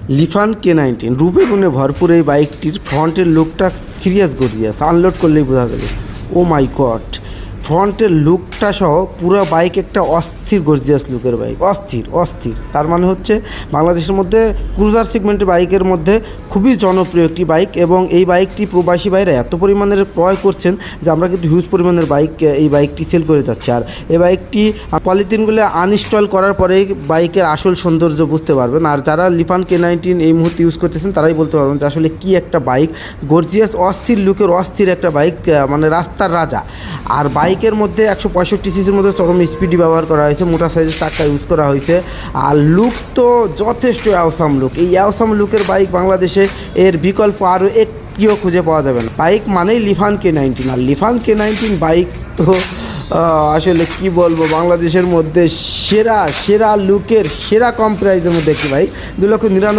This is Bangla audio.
লিফান K19 রূপে গুণে ভরপুর এই বাইকটির ফ্রন্টের লুকটা সিরিয়াস গর্জিয়াস, আনলোড করলেই বোঝা যাবে। ও মাই গড, ফ্রন্টের লুকটা সহ পুরো বাইক একটা অস্থির গর্জিয়াস লুকের বাইক, অস্থির অস্থির। তার মানে হচ্ছে বাংলাদেশের মধ্যে ক্রুজার সেগমেন্টের বাইকের মধ্যে খুবই জনপ্রিয় একটি বাইক, এবং এই বাইকটি প্রবাসী ভাইরা এত পরিমাণের ক্রয় করছেন যে আমরা কিন্তু হিউজ পরিমাণের এই বাইকটি সেল করে যাচ্ছে। আর এই বাইকটি পলিথিনগুলো আনইনস্টল করার পরেই বাইকের আসল সৌন্দর্য বুঝতে পারবেন। আর যারা লিফান K19 এই মুহূর্তে ইউজ করতেছেন তারাই বলতে পারবেন যে আসলে কী একটা বাইক, গর্জিয়াস অস্থির লুকের অস্থির একটা বাইক, মানে রাস্তার রাজা। আর বাইকের মধ্যে 165 সিসির মধ্যে চরম স্পিডি ব্যবহার করা হয়েছে, মোটা সাইজের চাকা ইউজ করা হয়েছে। আর লুক তো যথেষ্ট অ্যাওসাম লুক। এই অ্যাওসাম লুকের বাইক বাংলাদেশে এর বিকল্প আরও একটিও খুঁজে পাওয়া যাবে না। বাইক মানেই লিফান K19, আর লিফান K19 বাইক তো আসলে কি বলবো, বাংলাদেশের মধ্যে সেরা লুকের সেরা কম প্রাইসের মধ্যে একটি বাইক। 2,99,000